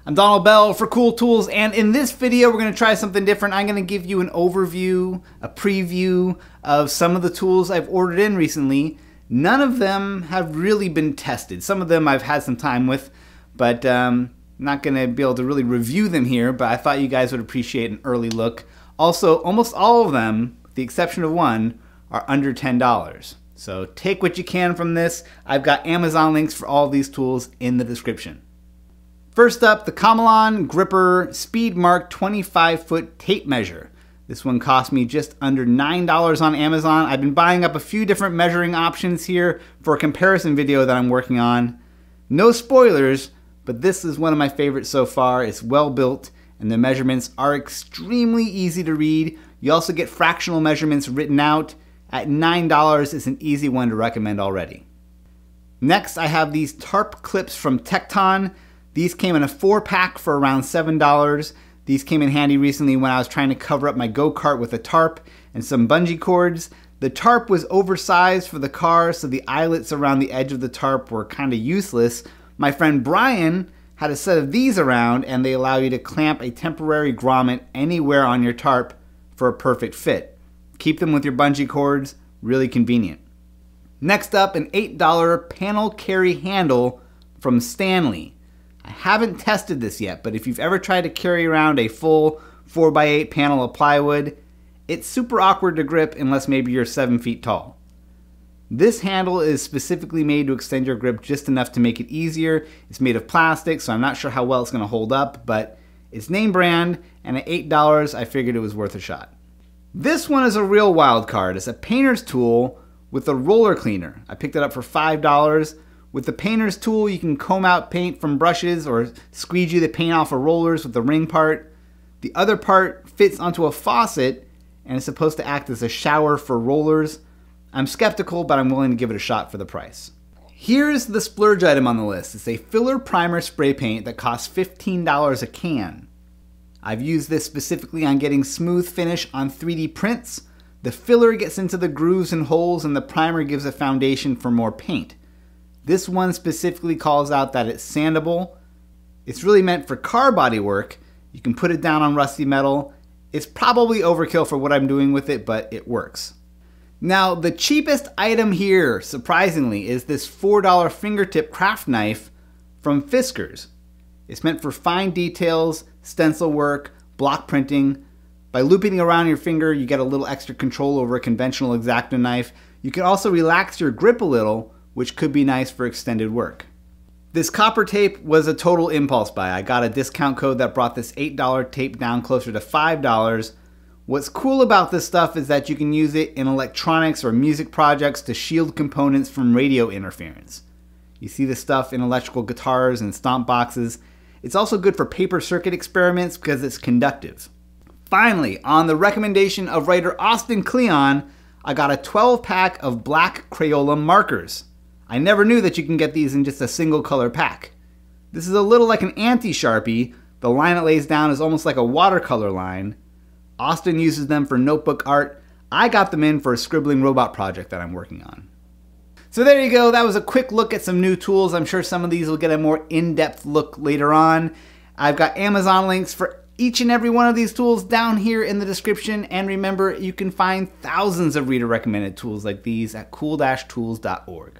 I'm Donald Bell for Cool Tools, and in this video we're going to try something different. I'm going to give you an overview, a preview of some of the tools I've ordered in recently. None of them have really been tested. Some of them I've had some time with, but not going to be able to really review them here, but I thought you guys would appreciate an early look. Also, almost all of them, with the exception of one, are under $10. So take what you can from this. I've got Amazon links for all of these tools in the description. First up, the Komelon Gripper Speed Mark 25-foot tape measure. This one cost me just under $9 on Amazon. I've been buying up a few different measuring options here for a comparison video that I'm working on. No spoilers, but this is one of my favorites so far. It's well built and the measurements are extremely easy to read. You also get fractional measurements written out. At $9, it's an easy one to recommend already. Next, I have these Tarp clips from Tekton. These came in a 4-pack for around $7. These came in handy recently when I was trying to cover up my go-kart with a tarp and some bungee cords. The tarp was oversized for the car, so the eyelets around the edge of the tarp were kind of useless. My friend Brian had a set of these around, and they allow you to clamp a temporary grommet anywhere on your tarp for a perfect fit. Keep them with your bungee cords, really convenient. Next up, an $8 panel carry handle from Stanley. I haven't tested this yet, but if you've ever tried to carry around a full 4x8 panel of plywood, it's super awkward to grip unless maybe you're 7 feet tall. This handle is specifically made to extend your grip just enough to make it easier. It's made of plastic, so I'm not sure how well it's going to hold up, but it's name brand, and at $8, I figured it was worth a shot. This one is a real wild card. It's a painter's tool with a roller cleaner. I picked it up for $5. With the painter's tool, you can comb out paint from brushes or squeegee the paint off of rollers with the ring part. The other part fits onto a faucet and is supposed to act as a shower for rollers. I'm skeptical, but I'm willing to give it a shot for the price. Here's the splurge item on the list. It's a filler primer spray paint that costs $15 a can. I've used this specifically on getting smooth finish on 3D prints. The filler gets into the grooves and holes, and the primer gives a foundation for more paint. This one specifically calls out that it's sandable. It's really meant for car body work. You can put it down on rusty metal. It's probably overkill for what I'm doing with it, but it works. Now, the cheapest item here, surprisingly, is this $4 fingertip craft knife from Fiskars. It's meant for fine details, stencil work, block printing. By looping it around your finger, you get a little extra control over a conventional X-Acto knife. You can also relax your grip a little, which could be nice for extended work. This copper tape was a total impulse buy. I got a discount code that brought this $8 tape down closer to $5. What's cool about this stuff is that you can use it in electronics or music projects to shield components from radio interference. You see this stuff in electrical guitars and stomp boxes. It's also good for paper circuit experiments because it's conductive. Finally, on the recommendation of writer Austin Kleon, I got a 12-pack of black Crayola markers. I never knew that you can get these in just a single color pack. This is a little like an anti-Sharpie. The line it lays down is almost like a watercolor line. Austin uses them for notebook art. I got them in for a scribbling robot project that I'm working on. So there you go. That was a quick look at some new tools. I'm sure some of these will get a more in-depth look later on. I've got Amazon links for each and every one of these tools down here in the description. And remember, you can find thousands of reader-recommended tools like these at cool-tools.org.